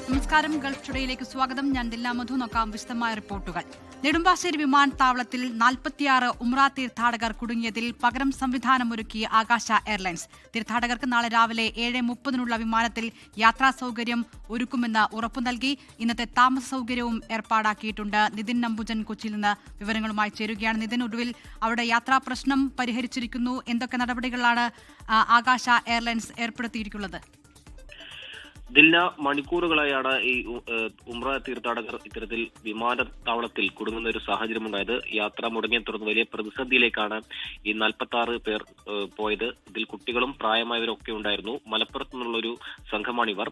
നമസ്കാരം. ഗൾഫ് ടുഡേയിലേക്ക് സ്വാഗതം. ഞാൻ ദില്ല മധു. നോക്കാം വിശദമായ റിപ്പോർട്ടുകൾ. നെടുമ്പാശ്ശേരി വിമാനത്താവളത്തിൽ 46 ഉംറ തീർത്ഥാടകർ കുടുങ്ങിയതിൽ പകരം സംവിധാനം ഒരുക്കി ആകാശ എയർലൈൻസ്. തീർത്ഥാടകർക്ക് നാളെ രാവിലെ 7:30 വിമാനത്തിൽ യാത്രാ സൗകര്യം ഒരുക്കുമെന്ന് ഉറപ്പു നൽകി. ഇന്നത്തെ താമസ സൗകര്യവും ഏർപ്പാടാക്കിയിട്ടുണ്ട്. നിതിൻ നമ്പൂജൻ കൊച്ചിയിൽ നിന്ന് വിവരങ്ങളുമായി ചേരുകയാണ്. നിതിൻ, ഒടുവിൽ അവിടെ യാത്രാ പ്രശ്നം പരിഹരിച്ചിരിക്കുന്നു. എന്തൊക്കെ നടപടികളാണ് ആകാശ എയർലൈൻസ് ഏർപ്പെടുത്തിയിരിക്കുന്നത്? ദില്ല, മണിക്കൂറുകളായാണ് ഈ ഉംറ തീർത്ഥാടകർ ഇത്തരത്തിൽ വിമാനത്താവളത്തിൽ കുടുങ്ങുന്ന ഒരു സാഹചര്യമുണ്ടായത്. യാത്ര മുടങ്ങിയ തുടർന്ന് വലിയ പ്രതിസന്ധിയിലേക്കാണ് ഈ 46 പേർ പോയത്. ഇതിൽ കുട്ടികളും പ്രായമായവരൊക്കെ ഉണ്ടായിരുന്നു. മലപ്പുറത്തു നിന്നുള്ളൊരു സംഘമാണിവർ.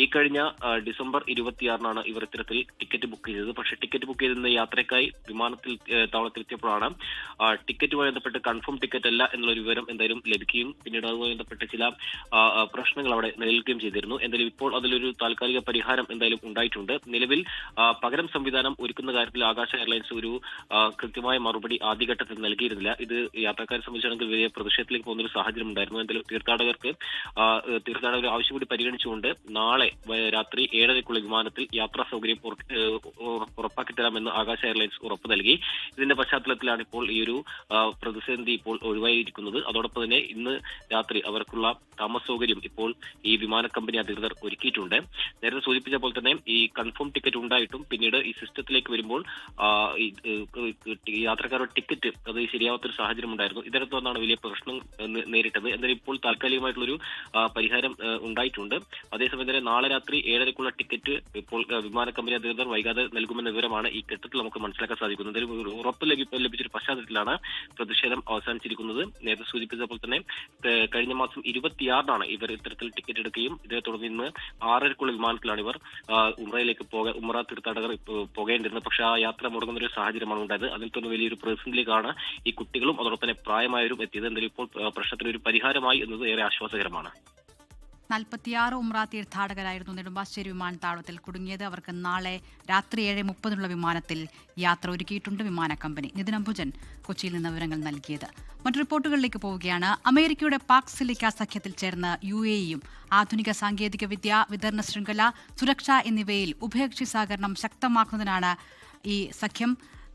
ഈ കഴിഞ്ഞ ഡിസംബർ 26-നാണ് ഇവർ ഇത്തരത്തിൽ ടിക്കറ്റ് ബുക്ക് ചെയ്തത്. പക്ഷേ ടിക്കറ്റ് ബുക്ക് ചെയ്തിരുന്ന യാത്രയ്ക്കായി താവളത്തിലെത്തിയപ്പോഴാണ് ടിക്കറ്റുമായി ബന്ധപ്പെട്ട് കൺഫേം ടിക്കറ്റ് അല്ല എന്നുള്ളൊരു വിവരം എന്തായാലും ലഭിക്കുകയും പിന്നീട് അതുമായി ബന്ധപ്പെട്ട് ചില പ്രശ്നങ്ങൾ അവിടെ നിലനിൽക്കുകയും ചെയ്തിരുന്നു. എന്തായാലും ഇപ്പോൾ അതിലൊരു താൽക്കാലിക പരിഹാരം എന്തായാലും ഉണ്ടായിട്ടുണ്ട്. നിലവിൽ പകരം സംവിധാനം ഒരുക്കുന്ന കാര്യത്തിൽ ആകാശ എയർലൈൻസ് ഒരു കൃത്യമായ മറുപടി ആദ്യഘട്ടത്തിൽ നൽകിയിരുന്നില്ല. ഇത് യാത്രക്കാരെ സംബന്ധിച്ചാണെങ്കിൽ വലിയ പ്രതിഷേധത്തിലേക്ക് പോകുന്ന ഒരു സാഹചര്യം ഉണ്ടായിരുന്നു. എന്തായാലും തീർത്ഥാടകർ ആവശ്യം കൂടി പരിഗണിച്ചുകൊണ്ട് നാളെ രാത്രി 7:30 വിമാനത്തിൽ യാത്രാ സൗകര്യം ഉറപ്പാക്കി തരാമെന്ന് ആകാശ എയർലൈൻസ് ഉറപ്പ് നൽകി. ഇതിന്റെ പശ്ചാത്തലത്തിലാണ് ഇപ്പോൾ ഈ ഒരു പ്രതിസന്ധി ഇപ്പോൾ ഒഴിവായിരിക്കുന്നത്. അതോടൊപ്പം തന്നെ ഇന്ന് രാത്രി അവർക്കുള്ള താമസ സൗകര്യം ഇപ്പോൾ ഈ വിമാന കമ്പനി അധികൃതർ ഒരുക്കിയിട്ടുണ്ട്. നേരത്തെ സൂചിപ്പിച്ച പോലെ തന്നെ ഈ കൺഫേം ടിക്കറ്റ് ഉണ്ടായിട്ടും പിന്നീട് ഈ സിസ്റ്റത്തിലേക്ക് വരുമ്പോൾ യാത്രക്കാരുടെ ടിക്കറ്റ് അത് ശരിയാവാത്തൊരു സാഹചര്യം ഉണ്ടായിരുന്നു. ഇതിനെ തുടർന്നാണ് വലിയ പ്രശ്നം നേരിട്ടത്. എന്തായാലും ഇപ്പോൾ താൽക്കാലികമായിട്ടുള്ളൊരു പരിഹാരം ഉണ്ടായിട്ടുണ്ട്. അതേസമയം തന്നെ നാളെ രാത്രി 7:30 ടിക്കറ്റ് ഇപ്പോൾ വിമാന കമ്പനി അധികൃതർ വൈകാതെ നൽകുമെന്ന വിവരമാണ് ഈ ഘട്ടത്തിൽ നമുക്ക് മനസ്സിലാക്കാൻ സാധിക്കുന്നത്. എന്തായാലും ഉറപ്പ് ലഭിച്ചൊരു പശ്ചാത്തലത്തിലാണ് പ്രതിഷേധം അവസാനിച്ചിരിക്കുന്നത്. നേരത്തെ സൂചിപ്പിച്ച പോലെ തന്നെ കഴിഞ്ഞ മാസം 26-നാണ് ഇവർ ഇത്തരത്തിൽ ടിക്കറ്റ് എടുക്കുകയും ഇതേ തുടർന്ന് ഇന്ന് 6:30 വിമാനത്തിലാണ് ഇവർ ഉംറ തീർത്ഥാടകർ പോകേണ്ടിരുന്നത്. പക്ഷെ ആ യാത്ര മുടങ്ങുന്ന ഒരു സാഹചര്യമാണ് ഉണ്ടായത്. അതിൽ തന്നെ വലിയൊരു പ്രതിസന്ധിയിലേക്കാണ് ഈ കുട്ടികളും അതോടൊപ്പം തന്നെ പ്രായമായവരും എത്തിയത്. എന്തായാലും ഇപ്പോൾ പ്രശ്നത്തിന് ഒരു പരിഹാരമായി എന്നത് ഏറെ ആശ്വാസകരമാണ്. 46 ഉംറ തീർത്ഥാടകരായിരുന്നു നെടുമ്പാശ്ശേരി വിമാനത്താവളത്തിൽ കുടുങ്ങിയത്. അവർക്ക് നാളെ രാത്രി 7:30 വിമാനത്തിൽ യാത്ര ഒരുക്കിയിട്ടുണ്ട് വിമാന കമ്പനി. നിതിൻ അംബുജൻ കൊച്ചിയിൽ നിന്ന് വിവരങ്ങൾ നൽകിയത്. മറ്റു റിപ്പോർട്ടുകളിലേക്ക് പോവുകയാണ്. അമേരിക്കയുടെ പാക് സിലിക്ക സഖ്യത്തിൽ ചേർന്ന് UAEയും ആധുനിക സാങ്കേതിക വിദ്യ, വിതരണ ശൃംഖല, സുരക്ഷ എന്നിവയിൽ ഉഭയകക്ഷി സഹകരണം ശക്തമാക്കുന്നതിനാണ് ഈ സഖ്യം.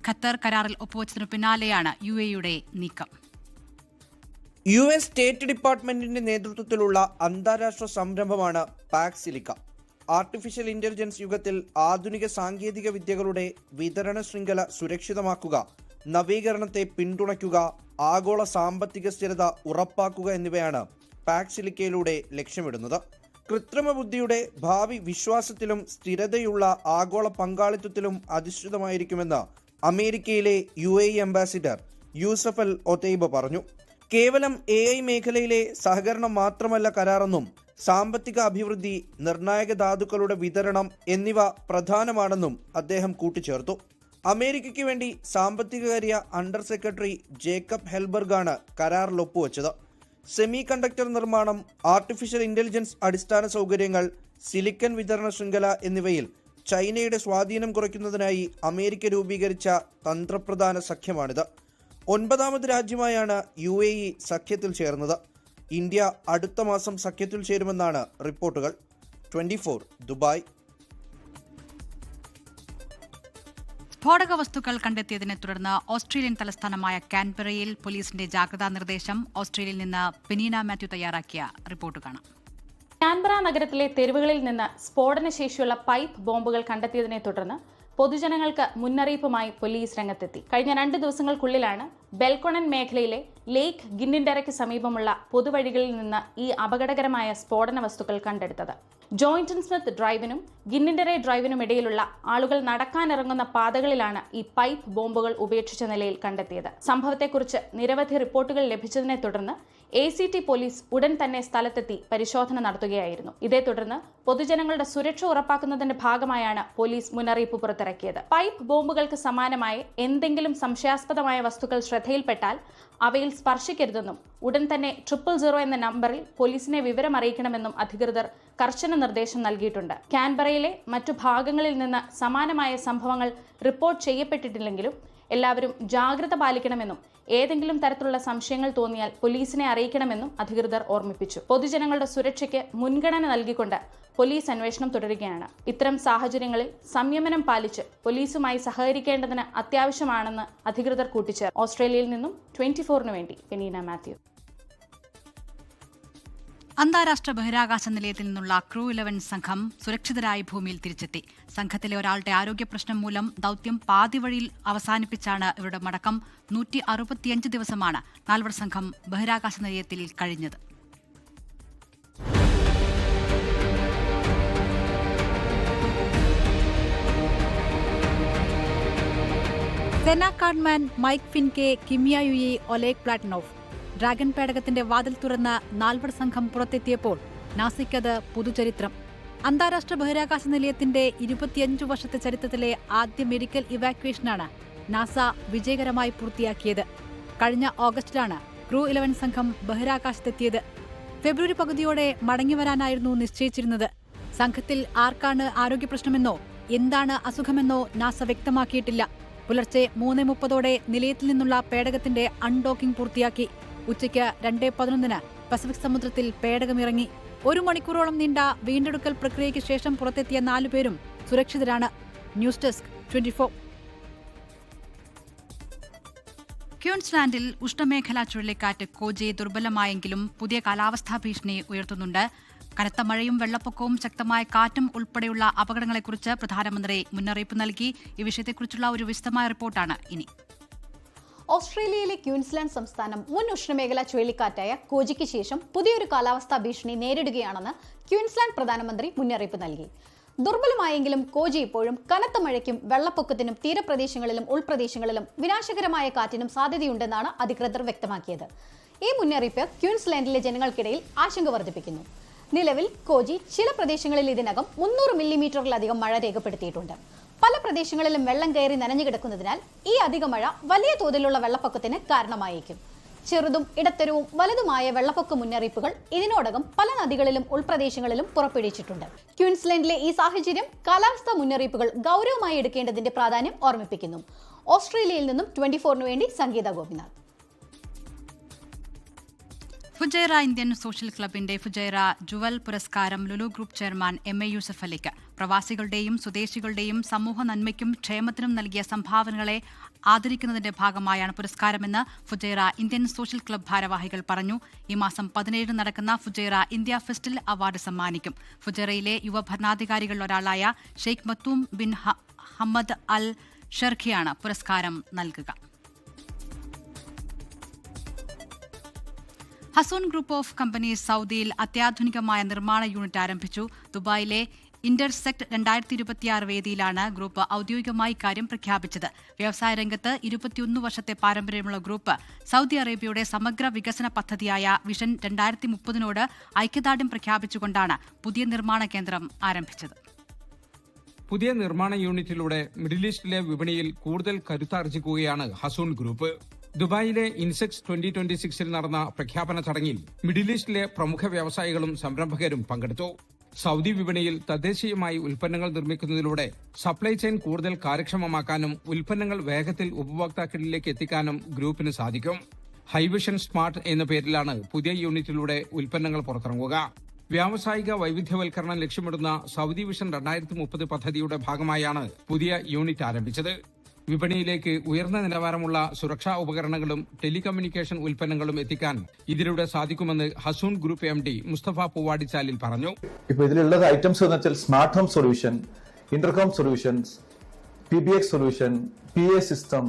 ഖത്തർ കരാറിൽ ഒപ്പുവച്ചതിനു പിന്നാലെയാണ് UAEയുടെ നീക്കം. US സ്റ്റേറ്റ് ഡിപ്പാർട്ട്മെന്റിന്റെ നേതൃത്വത്തിലുള്ള അന്താരാഷ്ട്ര സംരംഭമാണ് പാക് സിലിക്ക. ആർട്ടിഫിഷ്യൽ ഇന്റലിജൻസ് യുഗത്തിൽ ആധുനിക സാങ്കേതിക വിദ്യകളുടെ വിതരണ ശൃംഖല സുരക്ഷിതമാക്കുക, നവീകരണത്തെ പിന്തുണയ്ക്കുക, ആഗോള സാമ്പത്തിക സ്ഥിരത ഉറപ്പാക്കുക എന്നിവയാണ് പാക് സിലിക്കയിലൂടെ ലക്ഷ്യമിടുന്നത്. കൃത്രിമ ബുദ്ധിയുടെ ഭാവി വിശ്വാസത്തിലും സ്ഥിരതയുള്ള ആഗോള പങ്കാളിത്തത്തിലും അധിഷ്ഠിതമായിരിക്കുമെന്ന് അമേരിക്കയിലെ UAE അംബാസിഡർ യൂസഫ് അൽ ഒതൈബ പറഞ്ഞു. കേവലം AI മേഖലയിലെ സഹകരണം മാത്രമല്ല കരാറെന്നും സാമ്പത്തിക അഭിവൃദ്ധി, നിർണായക ധാതുക്കളുടെ വിതരണം എന്നിവ പ്രധാനമാണെന്നും അദ്ദേഹം കൂട്ടിച്ചേർത്തു. അമേരിക്കയ്ക്ക് വേണ്ടി സാമ്പത്തികകാര്യ അണ്ടർ സെക്രട്ടറി ജേക്കബ് ഹെൽബർഗാണ് കരാറിൽ ഒപ്പുവെച്ചത്. സെമി കണ്ടക്ടർ നിർമ്മാണം, ആർട്ടിഫിഷ്യൽ ഇന്റലിജൻസ് അടിസ്ഥാന സൗകര്യങ്ങൾ, സിലിക്കൺ വിതരണ ശൃംഖല എന്നിവയിൽ ചൈനയുടെ സ്വാധീനം കുറയ്ക്കുന്നതിനായി അമേരിക്ക രൂപീകരിച്ച തന്ത്രപ്രധാന സഖ്യമാണിത്. 9ാമത് രാജ്യമായാണ് UAE സഖ്യത്തിൽ ചേർന്നത്. ഇന്ത്യ അടുത്ത മാസം സഖ്യത്തിൽ ചേരുമെന്നാണ് റിപ്പോർട്ടുകൾ. 24 ദുബായ്. സ്ഫോടക വസ്തുക്കൾ കണ്ടെത്തിയതിനെ തുടർന്ന് ഓസ്ട്രേലിയൻ തലസ്ഥാനമായ കാൻബറയിൽ പോലീസിന്റെ ജാഗ്രതാ നിർദ്ദേശം. ഓസ്ട്രേലിയയിൽ നിന്ന് പെനീന മാത്യു തയ്യാറാക്കിയ റിപ്പോർട്ട് കാണാം. കാൻബറ നഗരത്തിലെ തെരുവുകളിൽ നിന്ന് സ്ഫോടനശേഷിയുള്ള പൈപ്പ് ബോംബുകൾ കണ്ടെത്തിയതിനെ തുടർന്ന് പൊതുജനങ്ങൾക്ക് മുന്നറിയിപ്പുമായി പോലീസ് രംഗത്തെത്തി. കഴിഞ്ഞ 2 ദിവസങ്ങൾക്കുള്ളിലാണ് ബെൽക്കോണൻ മേഖലയിലെ ലേക്ക് ഗിന്നിൻഡറയ്ക്ക് സമീപമുള്ള പൊതുവഴികളിൽ നിന്ന് ഈ അപകടകരമായ സ്ഫോടന വസ്തുക്കൾ കണ്ടെടുത്തത്. ജോയിന്റൺ സ്മിത്ത് ഡ്രൈവിനും ഗിന്നിൻഡറെ ഡ്രൈവിനും ഇടയിലുള്ള ആളുകൾ നടക്കാനിറങ്ങുന്ന പാതകളിലാണ് ഈ പൈപ്പ് ബോംബുകൾ ഉപേക്ഷിച്ച നിലയിൽ കണ്ടെത്തിയത്. സംഭവത്തെക്കുറിച്ച് നിരവധി റിപ്പോർട്ടുകൾ ലഭിച്ചതിനെ തുടർന്ന് ACT പോലീസ് ഉടൻ തന്നെ സ്ഥലത്തെത്തി പരിശോധന നടത്തുകയായിരുന്നു. ഇതേ തുടർന്ന് പൊതുജനങ്ങളുടെ സുരക്ഷ ഉറപ്പാക്കുന്നതിന്റെ ഭാഗമായാണ് പോലീസ് മുന്നറിയിപ്പ് പുറത്തിറക്കിയത്. പൈപ്പ് ബോംബുകൾക്ക് സമാനമായി എന്തെങ്കിലും സംശയാസ്പദമായ വസ്തുക്കൾ ശ്രദ്ധയിൽപ്പെട്ടാൽ അവയിൽ സ്പർശിക്കരുതെന്നും ഉടൻ തന്നെ 000 എന്ന നമ്പറിൽ പോലീസിനെ വിവരം അറിയിക്കണമെന്നും അധികൃതർ കർശന നിർദ്ദേശം നൽകിയിട്ടുണ്ട്. കാൻബറയിലെ മറ്റു ഭാഗങ്ങളിൽ നിന്ന് സമാനമായ സംഭവങ്ങൾ റിപ്പോർട്ട് ചെയ്യപ്പെട്ടിട്ടില്ലെങ്കിലും എല്ലാവരും ജാഗ്രത പാലിക്കണമെന്നും ഏതെങ്കിലും തരത്തിലുള്ള സംശയങ്ങൾ തോന്നിയാൽ പോലീസിനെ അറിയിക്കണമെന്നും അധികൃതർ ഓർമ്മിപ്പിച്ചു. പൊതുജനങ്ങളുടെ സുരക്ഷയ്ക്ക് മുൻഗണന നൽകിക്കൊണ്ട് പോലീസ് അന്വേഷണം തുടരുകയാണ്. ഇത്തരം സാഹചര്യങ്ങളിൽ സംയമനം പാലിച്ച് പോലീസുമായി സഹകരിക്കേണ്ടതിന് അത്യാവശ്യമാണെന്ന് അധികൃതർ കൂട്ടിച്ചേർത്തു. ഓസ്ട്രേലിയയിൽ നിന്നും 24-ന് വേണ്ടി പെനീന മാത്യു. അന്താരാഷ്ട്ര ബഹിരാകാശ നിലയത്തിൽ നിന്നുള്ള ക്രൂ 11 സംഘം സുരക്ഷിതരായി ഭൂമിയിൽ തിരിച്ചെത്തി. സംഘത്തിലെ ഒരാളുടെ ആരോഗ്യ പ്രശ്നം മൂലം ദൌത്യം പാതിവഴിയിൽ അവസാനിപ്പിച്ചാണ് ഇവരുടെ മടക്കം. 165 ദിവസമാണ് 4 സംഘം ബഹിരാകാശ നിലയത്തിൽ കഴിഞ്ഞത്. Zena Cardman, Mike Fincke, Kimiya Yui, Oleg Platonov. Dragon പേടകത്തിന്റെ വാതിൽ തുറന്ന് 4 സംഘം പുറത്തെത്തിയപ്പോൾ നാസയ്ക്കത് പുതുചരിത്രം. അന്താരാഷ്ട്ര ബഹിരാകാശ നിലയത്തിന്റെ 25 വർഷത്തെ ചരിത്രത്തിലെ ആദ്യ മെഡിക്കൽ ഇവാക്യുവേഷനാണ് നാസ വിജയകരമായി പൂർത്തിയാക്കിയത്. കഴിഞ്ഞ ഓഗസ്റ്റിലാണ് ക്രൂ 11 സംഘം ബഹിരാകാശത്തെത്തിയത്. ഫെബ്രുവരി പകുതിയോടെ മടങ്ങിവരാനായിരുന്നു നിശ്ചയിച്ചിരുന്നത്. സംഘത്തിൽ ആർക്കാണ് ആരോഗ്യപ്രശ്നമെന്നോ എന്താണ് അസുഖമെന്നോ നാസ വ്യക്തമാക്കിയിട്ടില്ല. പുലർച്ചെ 3:30 നിലയത്തിൽ നിന്നുള്ള പേടകത്തിന്റെ അൺഡോക്കിംഗ് പൂർത്തിയാക്കി. ഉച്ചയ്ക്ക് 2:11 പസഫിക് സമുദ്രത്തിൽ പേടകമിറങ്ങി. 1 മണിക്കൂറോളം നീണ്ട വീണ്ടെടുക്കൽ പ്രക്രിയയ്ക്ക് ശേഷം പുറത്തെത്തിയ 4 പേരും സുരക്ഷിതരാണ്. News desk 24. ക്യൂൻസ്ലാൻഡിൽ ഉഷ്ണമേഖലാ ചുഴലിക്കാറ്റ് കോജി ദുർബലമായെങ്കിലും പുതിയ കാലാവസ്ഥാ ഭീഷണി ഉയർത്തുന്നുണ്ട്. കനത്ത മഴയും വെള്ളപ്പൊക്കവും ശക്തമായ കാറ്റും ഉൾപ്പെടെയുള്ള അപകടങ്ങളെക്കുറിച്ച് പ്രധാനമന്ത്രി മുന്നറിയിപ്പ് നൽകി. ഈ വിഷയത്തെക്കുറിച്ചുള്ള ഒരു വിശദമായ റിപ്പോർട്ടാണ് ഇനി. ഓസ്ട്രേലിയയിലെ ക്യൂൻസ്ലാൻഡ് സംസ്ഥാനം മുൻ ഉഷ്ണമേഖലാ ചുഴലിക്കാറ്റായ കോജിക്ക് ശേഷം പുതിയൊരു കാലാവസ്ഥാ ഭീഷണി നേരിടുകയാണെന്ന് ക്യൂൻസ്ലാൻഡ് പ്രധാനമന്ത്രി മുന്നറിയിപ്പ് നൽകി. ദുർബലമായെങ്കിലും കോജി ഇപ്പോഴും കനത്ത മഴയ്ക്കും വെള്ളപ്പൊക്കത്തിനും തീരപ്രദേശങ്ങളിലും ഉൾപ്രദേശങ്ങളിലും വിനാശകരമായ കാറ്റിനും സാധ്യതയുണ്ടെന്നാണ് അധികൃതർ വ്യക്തമാക്കിയത്. ഈ മുന്നറിയിപ്പ് ക്യൂൻസ്ലാൻഡിലെ ജനങ്ങൾക്കിടയിൽ ആശങ്ക വർദ്ധിപ്പിക്കുന്നു. നിലവിൽ കോജി ചില പ്രദേശങ്ങളിൽ ഇതിനകം 300 മില്ലിമീറ്ററിലധികം മഴ രേഖപ്പെടുത്തിയിട്ടുണ്ട്. പല പ്രദേശങ്ങളിലും വെള്ളം കയറി നനഞ്ഞു കിടക്കുന്നതിനാൽ ഈ അധിക മഴ വലിയ തോതിലുള്ള വെള്ളപ്പൊക്കത്തിന് കാരണമായേക്കും. ചെറുതും ഇടത്തരവും വലുതുമായ വെള്ളപ്പൊക്ക മുന്നറിയിപ്പുകൾ ഇതിനോടകം പല നദികളിലും ഉൾപ്രദേശങ്ങളിലും പുറപ്പെടുവിച്ചിട്ടുണ്ട്. ക്യൂൻസ്ലാൻഡിലെ ഈ സാഹചര്യം കാലാവസ്ഥാ മുന്നറിയിപ്പുകൾ ഗൗരവമായി എടുക്കേണ്ടതിന്റെ പ്രാധാന്യം ഓർമ്മിപ്പിക്കുന്നു. ഓസ്ട്രേലിയയിൽ നിന്നും 24-ന് വേണ്ടി Sangeetha Gopinath. Fujairah Indian Social ക്ലബിന്റെ ഫുജൈറ ജുവൽ പുരസ്കാരം Lulu Group chairman MA Yusuff അലിക്ക്. പ്രവാസികളുടെയും സ്വദേശികളുടെയും സമൂഹ നന്മയ്ക്കും ക്ഷേമത്തിനും നൽകിയ സംഭാവനകളെ ആദരിക്കുന്നതിന്റെ ഭാഗമായാണ് പുരസ്കാരമെന്ന് ഫുജൈറ ഇന്ത്യൻ സോഷ്യൽ ക്ലബ് ഭാരവാഹികൾ പറഞ്ഞു. ഈ മാസം 17 നടക്കുന്ന ഫുജൈറ ഇന്ത്യ ഫെസ്റ്റിൽ അവാർഡ് സമ്മാനിക്കും. ഫുജൈറയിലെ യുവ ഭരണാധികാരികളിൽ ഒരാളായ ഷെയ്ഖ് മത്തൂം ബിൻ ഹമ്മദ് അൽ ഷെർഖിയാണ് പുരസ്കാരം നൽകുക. ഹസൂൺ ഗ്രൂപ്പ് ഓഫ് കമ്പനീസ് സൗദിയിൽ അത്യാധുനികമായ നിർമ്മാണ യൂണിറ്റ് ആരംഭിച്ചു. ദുബായിലെ ഇന്റർസെക്ട് 2026 വേദിയിലാണ് ഗ്രൂപ്പ് ഔദ്യോഗികമായി കാര്യം പ്രഖ്യാപിച്ചത്. വ്യവസായ രംഗത്ത് 21 വർഷത്തെ പാരമ്പര്യമുള്ള ഗ്രൂപ്പ് സൗദി അറേബ്യയുടെ സമഗ്ര വികസന പദ്ധതിയായ വിഷൻ 2030 ഐക്യദാർഢ്യം പ്രഖ്യാപിച്ചുകൊണ്ടാണ് പുതിയ നിർമ്മാണ കേന്ദ്രം ആരംഭിച്ചത്. പുതിയ നിർമ്മാണ യൂണിറ്റിലൂടെ മിഡിൽ ഈസ്റ്റിലെ വിപണിയിൽ കൂടുതൽ കരുത്താർജിക്കുകയാണ് ഹസൂൺ ഗ്രൂപ്പ്. ദുബായിലെ ഇൻസെക്സ് 2026 നടന്ന പ്രഖ്യാപന ചടങ്ങിൽ മിഡിൽ ഈസ്റ്റിലെ പ്രമുഖ വ്യവസായികളും സംരംഭകരും പങ്കെടുത്തു. സൗദി വിപണിയിൽ തദ്ദേശീയമായി ഉൽപ്പന്നങ്ങൾ നിർമ്മിക്കുന്നതിലൂടെ സപ്ലൈ ചെയിൻ കൂടുതൽ കാര്യക്ഷമമാക്കാനും ഉൽപ്പന്നങ്ങൾ വേഗത്തിൽ ഉപഭോക്താക്കളിലേക്ക് എത്തിക്കാനും ഗ്രൂപ്പിന് സാധിക്കും. ഹൈവിഷൻ സ്മാർട്ട് എന്ന പേരിലാണ് പുതിയ യൂണിറ്റിലൂടെ ഉൽപ്പന്നങ്ങൾ പുറത്തിറങ്ങുക. വ്യാവസായിക വൈവിധ്യവൽക്കരണം ലക്ഷ്യമിടുന്ന സൗദി വിഷൻ 2030 പദ്ധതിയുടെ ഭാഗമായാണ് പുതിയ യൂണിറ്റ് ആരംഭിച്ചത്. വിപണിയിലേക്ക് ഉയർന്ന നിലവാരമുള്ള സുരക്ഷാ ഉപകരണങ്ങളും ടെലികമ്മ്യൂണിക്കേഷൻ ഉൽപ്പന്നങ്ങളും എത്തിക്കാൻ ഇതിലൂടെ സാധിക്കുമെന്ന് ഹസൂൺ ഗ്രൂപ്പ് MD മുസ്തഫ പൂവാടിച്ചാലിൽ പറഞ്ഞു. ഇപ്പോൾ ഇതിലുള്ള ഐറ്റംസ് എന്ന് വെച്ചാൽ smart home solution, intercom solutions, PBX solution, PA system,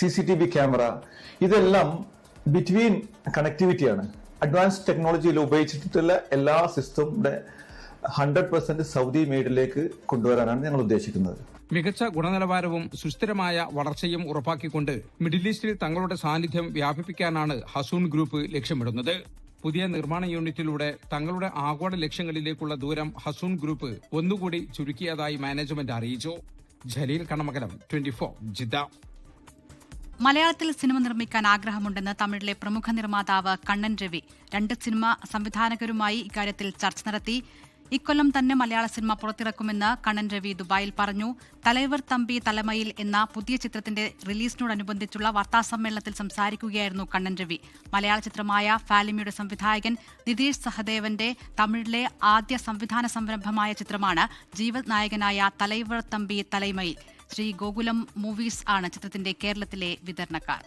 CCTV camera, ഇതെല്ലാം ബിറ്റ്വീൻ കണക്ടിവിറ്റിയാണ്. അഡ്വാൻസ് ടെക്നോളജിയിൽ ഉപയോഗിച്ചിട്ടുള്ള എല്ലാ സിസ്റ്റങ്ങളുടെ 100% സൗദി മെയ്ഡിലേക്ക് കൊണ്ടുവരാനാണ് ഞങ്ങൾ ഉദ്ദേശിക്കുന്നത്. മികച്ച ഗുണനിലവാരവും സുസ്ഥിരമായ വളർച്ചയും ഉറപ്പാക്കിക്കൊണ്ട് മിഡിൽ ഈസ്റ്റിൽ തങ്ങളുടെ സാന്നിധ്യം വ്യാപിപ്പിക്കാനാണ് ഹസൂൺ ഗ്രൂപ്പ് ലക്ഷ്യമിടുന്നത്. പുതിയ നിർമ്മാണ യൂണിറ്റിലൂടെ തങ്ങളുടെ ആഗോള ലക്ഷ്യങ്ങളിലേക്കുള്ള ദൂരം ഹസൂൺ ഗ്രൂപ്പ് ഒന്നുകൂടി ചുരുക്കിയതായി മാനേജ്മെന്റ് അറിയിച്ചു. ജലീൽ കണമകലം, 24, ജിദ്ദ. മലയാളത്തിൽ സിനിമ നിർമ്മിക്കാൻ ആഗ്രഹമുണ്ടെന്ന് തമിഴിലെ പ്രമുഖ നിർമ്മാതാവ് കണ്ണൻ രവി 2 സിനിമ സംവിധായകരുമായി ഇക്കാര്യത്തിൽ ചർച്ച നടത്തി. ഇക്കൊല്ലം തന്നെ മലയാള സിനിമ പുറത്തിറക്കുമെന്ന് കണ്ണൻ രവി ദുബായിൽ പറഞ്ഞു. തലൈവർ തമ്പി തലമയിൽ എന്ന പുതിയ ചിത്രത്തിന്റെ റിലീസിനോടനുബന്ധിച്ചുള്ള വാർത്താസമ്മേളനത്തിൽ സംസാരിക്കുകയായിരുന്നു കണ്ണൻ രവി. മലയാള ചിത്രമായ ഫാലിമിയുടെ സംവിധായകൻ നിതീഷ് സഹദേവന്റെ തമിഴിലെ ആദ്യ സംവിധാന സംരംഭമായ ചിത്രമാണ് ജീവനായകനായ തലൈവർ തമ്പി തലൈമയിൽ. ശ്രീ ഗോകുലം മൂവീസ് ആണ് ചിത്രത്തിന്റെ കേരളത്തിലെ വിതരണക്കാർ.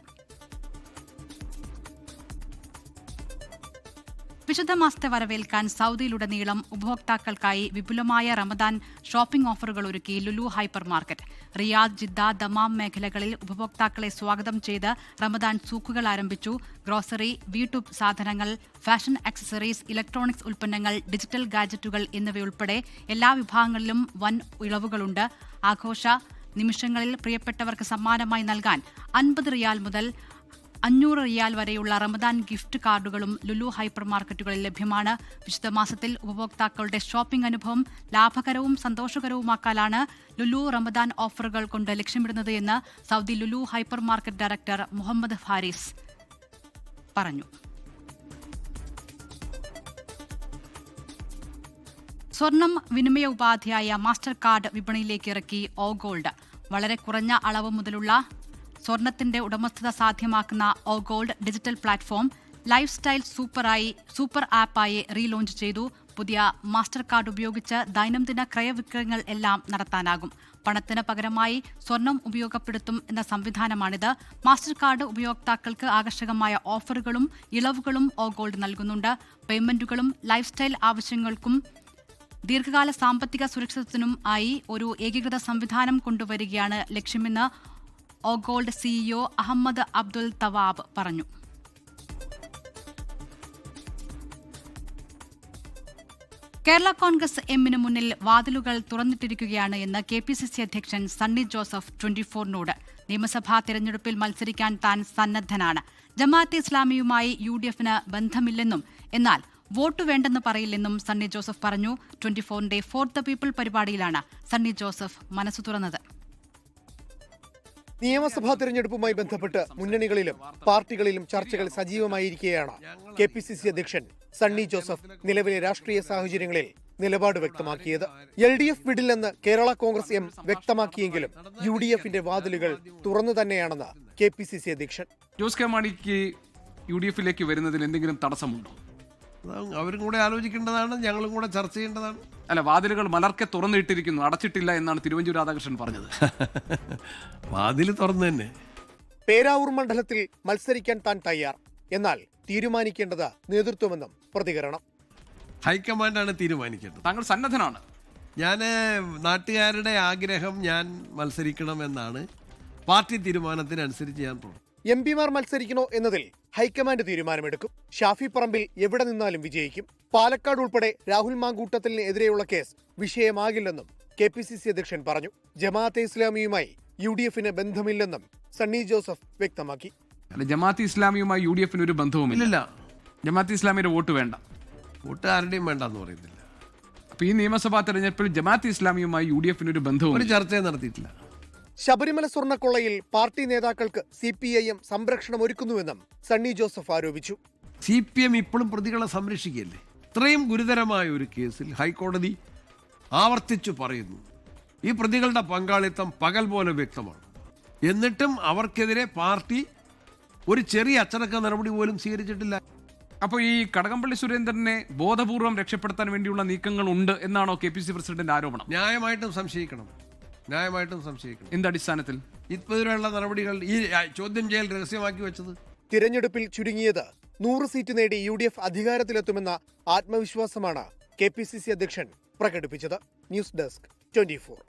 വിശുദ്ധ മാസത്തെ വരവേൽക്കാൻ സൗദിയിലുടനീളം ഉപഭോക്താക്കൾക്കായി വിപുലമായ റമദാൻ ഷോപ്പിംഗ് ഓഫറുകൾ ഒരുക്കി Lulu hyper market. Riyadh, Jeddah, Dammam മേഖലകളിൽ ഉപഭോക്താക്കളെ സ്വാഗതം ചെയ്ത് റമദാൻ സൂക്കുകൾ ആരംഭിച്ചു. ഗ്രോസറി, വീട്ടു സാധനങ്ങൾ, ഫാഷൻ ആക്സസറീസ്, ഇലക്ട്രോണിക്സ് ഉൽപ്പന്നങ്ങൾ, ഡിജിറ്റൽ ഗാഡ്ജറ്റുകൾ എന്നിവയുൾപ്പെടെ എല്ലാ വിഭാഗങ്ങളിലും വൻ ഇളവുകളുണ്ട്. ആഘോഷ നിമിഷങ്ങളിൽ പ്രിയപ്പെട്ടവർക്ക് സമ്മാനമായി നൽകാൻ 50 റിയാൽ മുതൽ 500 റിയാൽ വരെയുള്ള റമദാൻ ഗിഫ്റ്റ് കാർഡുകളും ലുലു ഹൈപ്പർ മാർക്കറ്റുകളിൽ ലഭ്യമാണ്. വിശുദ്ധ മാസത്തിൽ ഉപഭോക്താക്കളുടെ ഷോപ്പിംഗ് അനുഭവം ലാഭകരവും സന്തോഷകരവുമാക്കാനാണ് ലുലു റമദാൻ ഓഫറുകൾ കൊണ്ട് ലക്ഷ്യമിടുന്നത് എന്ന് Saudi Lulu hyper market director Muhammad Faris പറഞ്ഞു. സ്വർണം വിനിമയ ഉപാധിയായ മാസ്റ്റർ കാർഡ് വിപണിയിലേക്ക് ഇറക്കി ഓ ഗോൾഡ്. വളരെ കുറഞ്ഞ അളവ് മുതലുള്ള സ്വർണത്തിന്റെ ഉടമസ്ഥത സാധ്യമാക്കുന്ന O Gold digital platform lifestyle super ആപ്പായി റീലോഞ്ച് ചെയ്തു. പുതിയ മാസ്റ്റർ കാർഡ് ഉപയോഗിച്ച് ദൈനംദിന ക്രയവിക്രയങ്ങൾ എല്ലാം നടത്താനാകും. പണത്തിന് പകരമായി സ്വർണം ഉപയോഗപ്പെടുത്തും എന്ന സംവിധാനമാണിത്. മാസ്റ്റർ കാർഡ് ഉപയോക്താക്കൾക്ക് ആകർഷകമായ ഓഫറുകളും ഇളവുകളും ഓ ഗോൾഡ് നൽകുന്നുണ്ട്. പേയ്മെന്റുകളും ലൈഫ് സ്റ്റൈൽ ആവശ്യങ്ങൾക്കും ദീർഘകാല സാമ്പത്തിക സുരക്ഷിതത്വത്തിനും ആയി ഒരു ഏകീകൃത സംവിധാനം കൊണ്ടുവരികയാണ് ലക്ഷ്യമെന്ന് O Gold CEO Ahmed Abdul തവാബ് പറഞ്ഞു. കേരള കോൺഗ്രസ് എമ്മിന് മുന്നിൽ വാതിലുകൾ തുറന്നിട്ടിരിക്കുകയാണ് എന്ന് KPCC അധ്യക്ഷൻ സണ്ണി ജോസഫ് 24-നോട്. നിയമസഭാ തെരഞ്ഞെടുപ്പിൽ മത്സരിക്കാൻ താൻ സന്നദ്ധനാണ്. ജമാഅത്തെ ഇസ്ലാമിയുമായി UDFന് ബന്ധമില്ലെന്നും എന്നാൽ വോട്ട് വേണ്ടെന്ന് പറയില്ലെന്നും സണ്ണി ജോസഫ് പറഞ്ഞു. 24-ന്റെ ഫോർ ദ പീപ്പിൾ പരിപാടിയിലാണ് സണ്ണി ജോസഫ് മനസ്സു തുറന്നത്. നിയമസഭാ തെരഞ്ഞെടുപ്പുമായി ബന്ധപ്പെട്ട് മുന്നണികളിലും പാർട്ടികളിലും ചർച്ചകൾ സജീവമായിരിക്കെയാണ് KPCC അധ്യക്ഷൻ സണ്ണി ജോസഫ് നിലവിലെ രാഷ്ട്രീയ സാഹചര്യങ്ങളിൽ നിലപാട് വ്യക്തമാക്കിയത്. LDF വിടില്ലെന്ന് കേരള കോൺഗ്രസ് എം വ്യക്തമാക്കിയെങ്കിലും UDFന്റെ വാതിലുകൾ തുറന്നു തന്നെയാണെന്ന് KPCC അധ്യക്ഷൻ. ജോസ് കെ മാണിക്ക് UDFിലേക്ക് വരുന്നതിൽ എന്തെങ്കിലും തടസ്സമുണ്ടോ? അവരും കൂടെ ആലോചിക്കേണ്ടതാണ്, ഞങ്ങളും കൂടെ ചർച്ച ചെയ്യേണ്ടതാണ്. അല്ല, വാതിലുകൾ മലർക്കെ തുറന്നിട്ടിരിക്കുന്നു, അടച്ചിട്ടില്ല എന്നാണ് തിരുവഞ്ചൂർ രാധാകൃഷ്ണൻ പറഞ്ഞത്. വാതിൽ തുറന്നു തന്നെ. പേരാവൂർ മണ്ഡലത്തിൽ മത്സരിക്കാൻ താൻ തയ്യാർ, എന്നാൽ തീരുമാനിക്കേണ്ടത് നേതൃത്വമെന്നും പ്രതികരണം. ഹൈക്കമാൻഡാണ് തീരുമാനിക്കേണ്ടത്. താങ്കൾ സന്നദ്ധനാണ്. ഞാൻ നാട്ടുകാരുടെ ആഗ്രഹം ഞാൻ മത്സരിക്കണമെന്നാണ്. പാർട്ടി തീരുമാനത്തിനനുസരിച്ച് ഞാൻ പോകും. MP-മാർ മത്സരിക്കണോ എന്നതിൽ ഹൈക്കമാൻഡ് തീരുമാനമെടുക്കും. ഷാഫി പറമ്പിൽ എവിടെ നിന്നാലും വിജയിക്കും. പാലക്കാട് ഉൾപ്പെടെ രാഹുൽ മാങ്കൂട്ടത്തിന് എതിരെയുള്ള കേസ് വിഷയമാകില്ലെന്നും KPCC അധ്യക്ഷൻ പറഞ്ഞു. ജമാഅത്തെ ഇസ്ലാമിയുമായി UDFന് ബന്ധമില്ലെന്നും സണ്ണി ജോസഫ് വ്യക്തമാക്കി. ജമാഅത്തെ ഇസ്ലാമിയുമായി UDFന് ഒരു ബന്ധവുമില്ല. ജമാഅത്തെ ഇസ്ലാമിയുടെ വോട്ട് വേണ്ട, വോട്ട് ആരുടെയും വേണ്ടെന്ന് പറയുന്നില്ല. അപ്പൊ ഈ നിയമസഭാ തെരഞ്ഞെടുപ്പിൽ ജമാഅത്തെ ഇസ്ലാമിയുമായി UDFന് ഒരു ബന്ധവും ഒരു ചർച്ചയും നടത്തിയിട്ടില്ല. ശബരിമല സ്വർണ്ണക്കൊള്ളയിൽ പാർട്ടി നേതാക്കൾക്ക് CPIM സംരക്ഷണം ഒരുക്കുന്നുവെന്നും സണ്ണി ജോസഫ് ആരോപിച്ചു. CPM ഇപ്പോഴും പ്രതികളെ സംരക്ഷിക്കുകയല്ലേ? ഇത്രയും ഗുരുതരമായ ഒരു കേസിൽ ഹൈക്കോടതി ആവർത്തിച്ചു പറയുന്നു ഈ പ്രതികളുടെ പങ്കാളിത്തം പകൽ പോലെ വ്യക്തമാണ്. എന്നിട്ടും അവർക്കെതിരെ പാർട്ടി ഒരു ചെറിയ അച്ചടക്ക നടപടി പോലും സ്വീകരിച്ചിട്ടില്ല. അപ്പോൾ ഈ കടകംപള്ളി സുരേന്ദ്രനെ ബോധപൂർവം രക്ഷപ്പെടുത്താൻ വേണ്ടിയുള്ള നീക്കങ്ങൾ ഉണ്ട് എന്നാണോ KPCC പ്രസിഡന്റിന്റെ ആരോപണം? ന്യായമായിട്ടും സംശയിക്കണം. എന്തടിസ്ഥാനത്തിൽ ഇതുവരെയുള്ള നടപടികൾ ഈ ചോദ്യം ചെയ്യൽ രഹസ്യമാക്കി വെച്ചത്? തിരഞ്ഞെടുപ്പിൽ ചുരുങ്ങിയത് 100 സീറ്റ് നേടി UDF അധികാരത്തിലെത്തുമെന്ന ആത്മവിശ്വാസമാണ് KPCC അധ്യക്ഷൻ പ്രകടിപ്പിച്ചത്. News desk 24.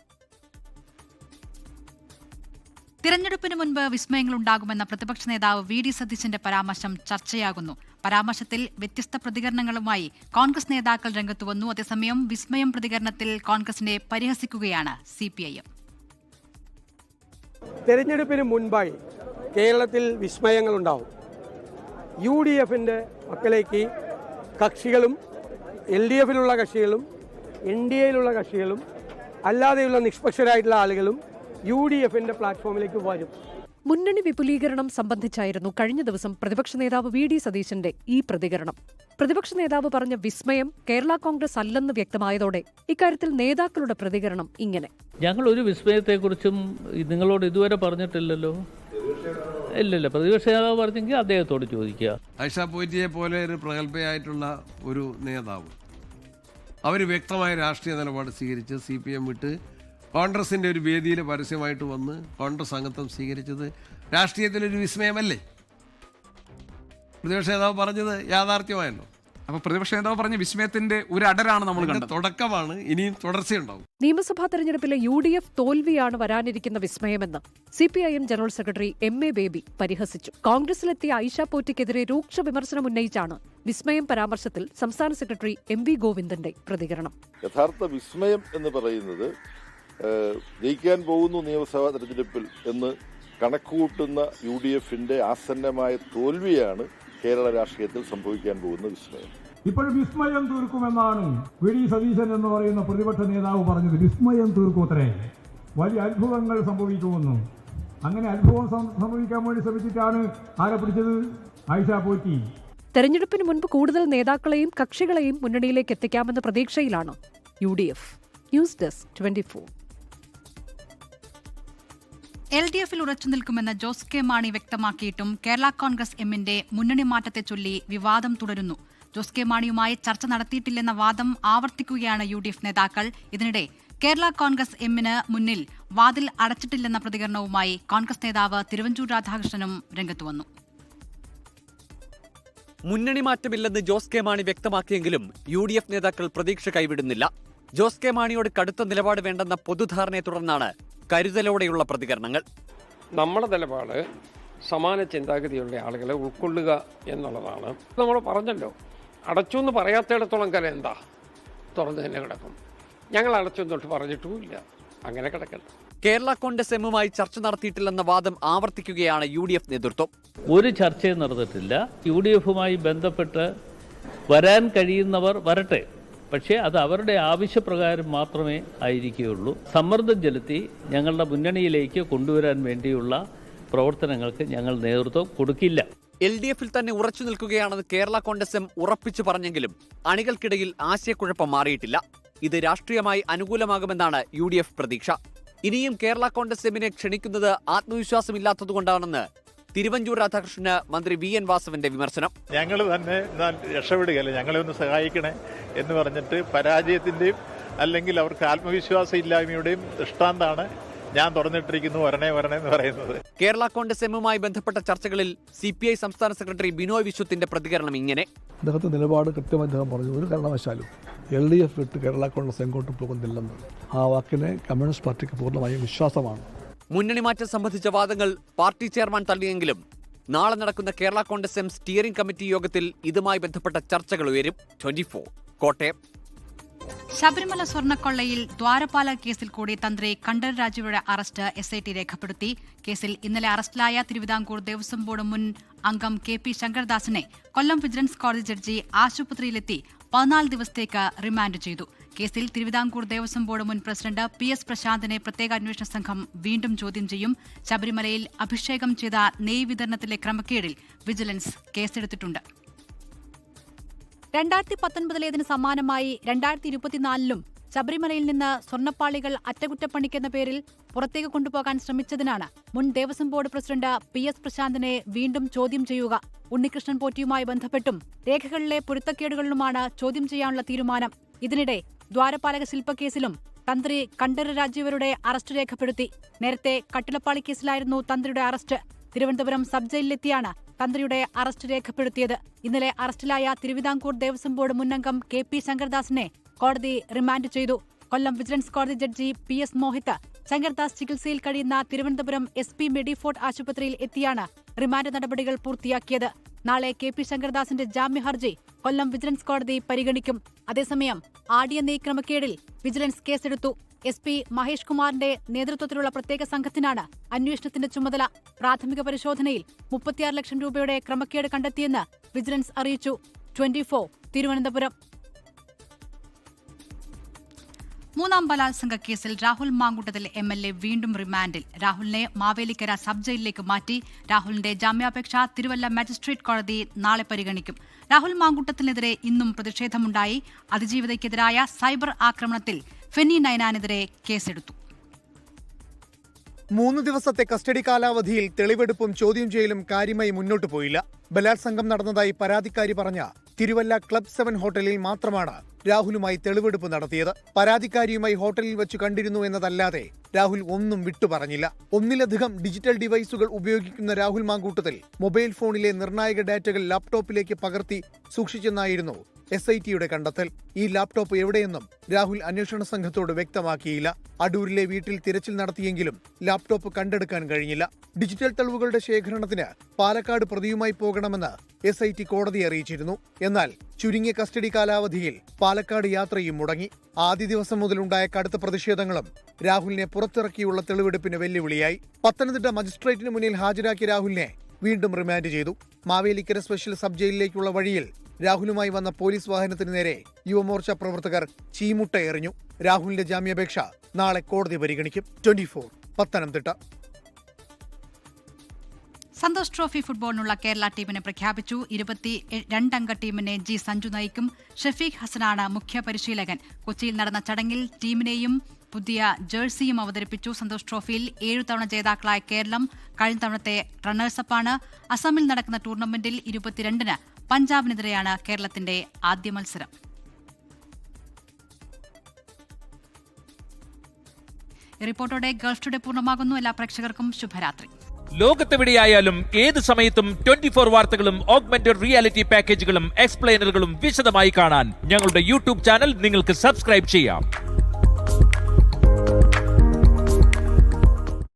തിരഞ്ഞെടുപ്പിന് മുൻപ് വിസ്മയങ്ങളുണ്ടാകുമെന്ന പ്രതിപക്ഷ നേതാവ് VD സതീശന്റെ പരാമർശം ചർച്ചയാകുന്നു. പരാമർശത്തിൽ വ്യത്യസ്ത പ്രതികരണങ്ങളുമായി കോൺഗ്രസ് നേതാക്കൾ രംഗത്തുവന്നു. അതേസമയം വിസ്മയം പ്രതികരണത്തിൽ കോൺഗ്രസിനെ പരിഹസിക്കുകയാണ് CPIM. തെരഞ്ഞെടുപ്പിന് മുൻപായി കേരളത്തിൽ വിസ്മയങ്ങളുണ്ടാവും. UDFന്റെ മക്കളേക്ക് കക്ഷികളും LDFിലുള്ള കക്ഷികളും NDAയിലുള്ള കക്ഷികളും അല്ലാതെയുള്ള നിഷ്പക്ഷരായിട്ടുള്ള ആളുകളും UDFന്റെ പ്ലാറ്റ്ഫോമിലേക്ക് വരും. മുന്നണി വിപുലീകരണം സംബന്ധിച്ചായിരുന്നു കഴിഞ്ഞ ദിവസം പ്രതിപക്ഷ നേതാവ് വി ഡി സതീശന്റെ ഈ പ്രതികരണം. പ്രതിപക്ഷ നേതാവ് പറഞ്ഞ വിസ്മയം കേരള കോൺഗ്രസ് അല്ലെന്ന് വ്യക്തമായതോടെ ഇക്കാര്യത്തിൽ നേതാക്കളുടെ പ്രതികരണം ഇങ്ങനെ. ഞങ്ങൾ ഒരു വിസ്മയത്തെക്കുറിച്ചും നിങ്ങളോട് ഇതുവരെ പറഞ്ഞിട്ടില്ലല്ലോ. ഇല്ലല്ല, പ്രതിപക്ഷ നേതാവ് പറഞ്ഞെങ്കിൽ അദ്ദേഹത്തോട് ചോദിക്കുക. ആയിഷ പോറ്റിയെ പോലെ ഒരു പ്രഗത്ഭയായിട്ടുള്ള ഒരു നേതാവ്, അവർ വ്യക്തമായ രാഷ്ട്രീയ നിലപാട് സ്വീകരിച്ച് CPM വിട്ട് കോൺഗ്രസിൻ്റെ ഒരു വേദിയിൽ പരസ്യമായിട്ട് വന്ന് കോൺഗ്രസ് അംഗത്വം സ്വീകരിച്ചത് രാഷ്ട്രീയത്തിലൊരു വിസ്മയമല്ലേ? പ്രതിപക്ഷ നേതാവ് പറഞ്ഞത് യാഥാർത്ഥ്യമായല്ലോ. അപ്പോൾ പ്രതിപക്ഷ നേതാവ് പറഞ്ഞ വിസ്മയത്തിന്റെ ഒരു അടരാണ് നമ്മൾ കണ്ടത്. തുടക്കമാണ്, ഇനിയും തുടർച്ചയുണ്ടാവും. നിയമസഭാ തെരഞ്ഞെടുപ്പിലെ UDF തോൽവിയാണ് വരാനിരിക്കുന്ന വിസ്മയമെന്ന് CPIM general secretary MA baby പരിഹസിച്ചു. കോൺഗ്രസിലെത്തിയ ആയിഷ പോറ്റിക്കെതിരെ രൂക്ഷ വിമർശനം ഉന്നയിച്ചാണ് വിസ്മയം പരാമർശത്തിൽ സംസ്ഥാന സെക്രട്ടറി MV ഗോവിന്ദന്റെ പ്രതികരണം. യഥാർത്ഥ വിസ്മയം എന്ന് പറയുന്നത് ജയിക്കാൻ പോകുന്നു നിയമസഭാ തെരഞ്ഞെടുപ്പിൽ എന്ന് കണക്കുകൂട്ടുന്ന UDFന്റെ ആസന്നമായ തോൽവിയാണ് കേരള രാഷ്ട്രീയത്തിൽ സംഭവിക്കാൻ പോകുന്ന വിസ്മയം. ഇപ്പോൾ വിസ്മയം തീർക്കുമെന്നാണ് വി ഡി സതീശൻ എന്ന് പറയുന്ന പ്രതിപക്ഷ നേതാവ് പറഞ്ഞത്. വിസ്മയം തീർക്കൂത്രേ, വലിയ അത്ഭുതങ്ങൾ സംഭവിക്കുമെന്നും. അങ്ങനെ അത്ഭുതം സംഭവിക്കാൻ വേണ്ടി ശ്രമിച്ചിട്ടാണ് ആരെ പിടിച്ചത്? ആയിഷ പോറ്റി. തെരഞ്ഞെടുപ്പിന് മുൻപ് കൂടുതൽ നേതാക്കളെയും കക്ഷികളെയും മുന്നണിയിലേക്ക് എത്തിക്കാമെന്ന പ്രതീക്ഷയിലാണ് UDF. News desk 24. LDFിൽ ഉറച്ചു നിൽക്കുമെന്ന് ജോസ് കെ മാണി വ്യക്തമാക്കിയിട്ടും കേരള കോൺഗ്രസ് എമ്മിന്റെ മുന്നണി മാറ്റത്തെ ചൊല്ലി വിവാദം തുടരുന്നു. ജോസ് കെ മാണിയുമായി ചർച്ച നടത്തിയിട്ടില്ലെന്ന വാദം ആവർത്തിക്കുകയാണ് UDF നേതാക്കൾ. ഇതിനിടെ കേരള കോൺഗ്രസ് എമ്മിന് മുന്നിൽ വാതിൽ അടച്ചിട്ടില്ലെന്ന പ്രതികരണവുമായി കോൺഗ്രസ് നേതാവ് തിരുവഞ്ചൂർ രാധാകൃഷ്ണനും രംഗത്തുവന്നു. മുന്നണി മാറ്റമില്ലെന്ന് ജോസ് കെ മാണി വ്യക്തമാക്കിയെങ്കിലും UDF നേതാക്കൾ പ്രതീക്ഷ കൈവിടുന്നില്ല. ജോസ് കെ മാണിയോട് കടുത്ത നിലപാട് വേണ്ടെന്ന പൊതുധാരണയെ തുടർന്നാണ് കരുതലോടെയുള്ള പ്രതികരണങ്ങൾ. നമ്മുടെ നിലപാട് സമാന ചിന്താഗതിയുള്ള ആളുകളെ ഉൾക്കൊള്ളുക എന്നുള്ളതാണ്. നമ്മൾ പറഞ്ഞല്ലോ, അടച്ചു എന്ന് പറയാത്തിടത്തോളം കാലം എന്താ തുറന്നു തന്നെ കിടക്കും. ഞങ്ങൾ അടച്ചു തൊട്ട് പറഞ്ഞിട്ടുമില്ല, അങ്ങനെ കിടക്കട്ടെ. കേരള കോൺഗ്രസ് എമ്മുമായി ചർച്ച നടത്തിയിട്ടില്ലെന്ന വാദം ആവർത്തിക്കുകയാണ് UDF നേതൃത്വം. ഒരു ചർച്ചയും നടന്നിട്ടില്ല. UDFുമായി ബന്ധപ്പെട്ട് വരാൻ കഴിയുന്നവർ വരട്ടെ, പക്ഷേ അത് അവരുടെ ആവശ്യപ്രകാരം മാത്രമേ ആയിരിക്കുകയുള്ളൂ. സമ്മർദ്ദം ചെലുത്തി ഞങ്ങളുടെ മുന്നണിയിലേക്ക് കൊണ്ടുവരാൻ വേണ്ടിയുള്ള പ്രവർത്തനങ്ങൾക്ക് ഞങ്ങൾ നേതൃത്വം കൊടുക്കില്ല. LDFിൽ തന്നെ ഉറച്ചു നിൽക്കുകയാണെന്ന് കേരള കോൺഗ്രസ് എം ഉറപ്പിച്ചു പറഞ്ഞെങ്കിലും അണികൾക്കിടയിൽ ആശയക്കുഴപ്പം മാറിയിട്ടില്ല. ഇത് രാഷ്ട്രീയമായി അനുകൂലമാകുമെന്നാണ് UDF പ്രതീക്ഷ. ഇനിയും കേരള കോൺഗ്രസ് എമ്മിനെ ക്ഷണിക്കുന്നത് ആത്മവിശ്വാസമില്ലാത്തതുകൊണ്ടാണെന്ന് തിരുവഞ്ചൂർ രാധാകൃഷ്ണന് മന്ത്രി VN വാസവന്റെ വിമർശനം. ഞങ്ങൾ തന്നെ രക്ഷപ്പെടുകയല്ലേ, ഞങ്ങളെ ഒന്ന് സഹായിക്കണേ എന്ന് പറഞ്ഞിട്ട് പരാജയത്തിന്റെയും അല്ലെങ്കിൽ അവർക്ക് ആത്മവിശ്വാസം ഇല്ലായ്മയുടെയും ദൃഷ്ടാന്താണ് ഞാൻ തുറന്നിട്ടിരിക്കുന്നു വരണേ എന്ന് പറയുന്നത്. കേരള കോൺഗ്രസ് എമ്മുമായി ബന്ധപ്പെട്ട ചർച്ചകളിൽ CPI സംസ്ഥാന സെക്രട്ടറി ബിനോയ് വിശ്വത്തിന്റെ പ്രതികരണം ഇങ്ങനെ. അദ്ദേഹത്തെ നിലപാട് കൃത്യമായി അദ്ദേഹം പറഞ്ഞു, ഒരു കാരണവശാലും LDF വിട്ട് കേരള കോൺഗ്രസ് എങ്ങോട്ടും പോകുന്നില്ലെന്ന്. ആ വാക്കിനെ കമ്മ്യൂണിസ്റ്റ് പാർട്ടിക്ക് പൂർണ്ണമായും വിശ്വാസമാണ്. മുന്നണി മാറ്റം സംബന്ധിച്ച വാദങ്ങൾ പാർട്ടി ചെയർമാൻ തള്ളിയെങ്കിലും നാളെ നടക്കുന്ന Kerala Congress M steering committee യോഗത്തിൽ ഇതുമായി ബന്ധപ്പെട്ട ചർച്ചകൾ ഉയരും. 24 കോട്ടയം. ശബരിമല സ്വർണ്ണക്കൊള്ളയിൽ ദ്വാരപാല കേസിൽ കൂടി തന്ത്രി കണ്ഠരർ രാജുവയുടെ അറസ്റ്റ് SIT രേഖപ്പെടുത്തി. കേസിൽ ഇന്നലെ അറസ്റ്റിലായ തിരുവിതാംകൂർ ദേവസ്വം ബോർഡ് മുൻ അംഗം KP ശങ്കർദാസിനെ കൊല്ലം വിജിലൻസ് കോടതി ജഡ്ജി ആശുപത്രിയിലെത്തി 14 ദിവസത്തേക്ക് റിമാൻഡ് ചെയ്തു. കേസിൽ തിരുവിതാംകൂർ ദേവസ്വം ബോർഡ് മുൻ പ്രസിഡന്റ് PS പ്രശാന്തിനെ പ്രത്യേക അന്വേഷണ സംഘം വീണ്ടും ചോദ്യം ചെയ്യും. ശബരിമലയിൽ അഭിഷേകം ചെയ്ത നെയ് വിതരണത്തിലെ ക്രമക്കേടിൽ വിജിലൻസ് കേസെടുത്തിട്ടുണ്ട്. 2019 സമാനമായി 2024 ശബരിമലയിൽ നിന്ന് സ്വർണ്ണപ്പാളികൾ അറ്റകുറ്റപ്പണിക്കെന്ന പേരിൽ പുറത്തേക്ക് കൊണ്ടുപോകാൻ ശ്രമിച്ചതിനാണ് മുൻ ദേവസ്വം ബോർഡ് പ്രസിഡന്റ് PS പ്രശാന്തിനെ വീണ്ടും ചോദ്യം ചെയ്യുക. ഉണ്ണികൃഷ്ണൻ പോറ്റിയുമായി ബന്ധപ്പെട്ടും രേഖകളിലെ പൊരുത്തക്കേടുകളിലുമാണ് ചോദ്യം ചെയ്യാനുള്ള തീരുമാനം. ഇതിനിടെ ദ്വാരപാലക ശില്പക്കേസിലും തന്ത്രി കണ്ഠരർ രാജീവരുടെ അറസ്റ്റ് രേഖപ്പെടുത്തി. നേരത്തെ കട്ടിളപ്പാളി കേസിലായിരുന്നു തന്ത്രിയുടെ അറസ്റ്റ്. തിരുവനന്തപുരം സബ് ജയിലിലെത്തിയാണ് തന്ത്രിയുടെ അറസ്റ്റ് രേഖപ്പെടുത്തിയത്. ഇന്നലെ അറസ്റ്റിലായ തിരുവിതാംകൂർ ദേവസ്വം ബോർഡ് മുൻ അംഗം KP ശങ്കർദാസിനെ കോടതി റിമാൻഡ് ചെയ്തു. കൊല്ലം വിജിലൻസ് കോടതി ജഡ്ജി PS മോഹിത് ശങ്കർദാസ് ചികിത്സയിൽ കഴിയുന്ന തിരുവനന്തപുരം SP മെഡിഫോർട്ട് ആശുപത്രിയിൽ എത്തിയാണ് റിമാൻഡ് നടപടികൾ പൂർത്തിയാക്കിയത്. നാളെ KP ശങ്കർദാസിന്റെ ജാമ്യ ഹർജി കൊല്ലം വിജിലൻസ് കോടതി പരിഗണിക്കും. അതേസമയം ആടിയ നെയ് ക്രമക്കേടിൽ വിജിലൻസ് കേസെടുത്തു. SP മഹേഷ് കുമാറിന്റെ നേതൃത്വത്തിലുള്ള പ്രത്യേക സംഘത്തിനാണ് അന്വേഷണത്തിന്റെ ചുമതല. പ്രാഥമിക പരിശോധനയിൽ 36 ലക്ഷം രൂപയുടെ ക്രമക്കേട് കണ്ടെത്തിയെന്ന് വിജിലൻസ് അറിയിച്ചു. 24 തിരുവനന്തപുരം. മൂന്നാം ബലാത്സംഗ കേസിൽ രാഹുൽ മാങ്കൂട്ടത്തിൽ MLA വീണ്ടും റിമാൻഡിൽ. രാഹുലിനെ മാവേലിക്കര സബ് ജയിലിലേക്ക് മാറ്റി. രാഹുലിന്റെ ജാമ്യാപേക്ഷ തിരുവല്ല മജിസ്ട്രേറ്റ് കോടതി നാളെ പരിഗണിക്കും. രാഹുൽ മാങ്കൂട്ടത്തിനെതിരെ ഇന്നും പ്രതിഷേധമുണ്ടായി. അതിജീവിതയ്ക്കെതിരായ സൈബർ ആക്രമണത്തിൽ ഫെന്നി നൈനാനെതിരെ കേസെടുത്തു. 3 ദിവസത്തെ കസ്റ്റഡി കാലാവധിയിൽ തെളിവെടുപ്പും ചോദ്യം ചെയ്യലും കാര്യമായി മുന്നോട്ടു പോയില്ല. ബലാത്സംഗം നടന്നതായി പരാതിക്കാരി പറഞ്ഞ തിരുവല്ല ക്ലബ് 7 ഹോട്ടലിൽ മാത്രമാണ് രാഹുലുമായി തെളിവെടുപ്പ് നടത്തിയത്. പരാതിക്കാരിയുമായി ഹോട്ടലിൽ വെച്ച് കണ്ടിരുന്നു എന്നതല്ലാതെ രാഹുൽ ഒന്നും വിട്ടുപറഞ്ഞില്ല. ഒന്നിലധികം ഡിജിറ്റൽ ഡിവൈസുകൾ ഉപയോഗിക്കുന്ന രാഹുൽ മാങ്കൂട്ടത്തിൽ മൊബൈൽ ഫോണിലെ നിർണായക ഡാറ്റകൾ ലാപ്ടോപ്പിലേക്ക് പകർത്തി സൂക്ഷിച്ചെന്നായിരുന്നു SITയുടെ കണ്ടെത്തൽ. ഈ ലാപ്ടോപ്പ് എവിടെയെന്നും രാഹുൽ അന്വേഷണ സംഘത്തോട് വ്യക്തമാക്കിയില്ല. അടൂരിലെ വീട്ടിൽ തിരച്ചിൽ നടത്തിയെങ്കിലും ലാപ്ടോപ്പ് കണ്ടെടുക്കാൻ കഴിഞ്ഞില്ല. ഡിജിറ്റൽ തെളിവുകളുടെ ശേഖരണത്തിന് പാലക്കാട് പ്രതിയുമായി പോകണമെന്ന് SIT കോടതിയെ അറിയിച്ചിരുന്നു. എന്നാൽ ചുരുങ്ങിയ കസ്റ്റഡി കാലാവധിയിൽ പാലക്കാട് യാത്രയും മുടങ്ങി. ആദ്യ ദിവസം മുതലുണ്ടായ കടുത്ത പ്രതിഷേധങ്ങളും രാഹുലിനെ പുറത്തിറക്കിയുള്ള തെളിവെടുപ്പിന് വെല്ലുവിളിയായി. പത്തനംതിട്ട മജിസ്ട്രേറ്റിന് മുന്നിൽ ഹാജരാക്കിയ രാഹുലിനെ വീണ്ടും റിമാൻഡ് ചെയ്തു. മാവേലിക്കര സ്പെഷ്യൽ സബ് ജയിലിലേക്കുള്ള വഴിയിൽ രാഹുലുമായി വന്ന പോലീസ് വാഹനത്തിന് നേരെ യുവമോർച്ച പ്രവർത്തകർ ചീമുട്ട എറിഞ്ഞു. രാഹുലിന്റെ ജാമ്യാപേക്ഷ നാളെ കോടതി പരിഗണിക്കും. 24 പത്തനംതിട്ട. സന്തോഷ് ട്രോഫി ഫുട്ബോളിനുള്ള കേരള ടീമിനെ പ്രഖ്യാപിച്ചു. 22 അംഗ ടീമിനെ G സഞ്ജു നയിക്കും. ഷഫീഖ് ഹസനാണ് മുഖ്യ പരിശീലകൻ. കൊച്ചിയിൽ നടന്ന ചടങ്ങിൽ ടീമിനെയും പുതിയ ജേഴ്സിയും അവതരിപ്പിച്ചു. സന്തോഷ് ട്രോഫിയിൽ 7 തവണ ജേതാക്കളായ കേരളം കഴിഞ്ഞ തവണത്തെ റണ്ണേഴ്സപ്പാണ്. അസമിൽ നടക്കുന്ന ടൂർണമെന്റിൽ 22-ന് പഞ്ചാബിനെതിരെയാണ് കേരളത്തിന്റെ ആദ്യ മത്സരം. റിപ്പോർട്ടോടെ ഗൾഫ് ടുഡേ പൂർണ്ണമാകുന്നു. എല്ലാ പ്രേക്ഷകർക്കും ശുഭരാത്രി. ലോകത്തെവിടെയായാലും ഏത് സമയത്തും 24 വാർത്തകളും ഓഗ്മെന്റഡ് റിയാലിറ്റി പാക്കേജുകളും എക്സ്പ്ലെയിനറുകളും വിശദമായി കാണാൻ ഞങ്ങളുടെ YouTube ചാനൽ നിങ്ങൾക്ക് സബ്സ്ക്രൈബ് ചെയ്യാം.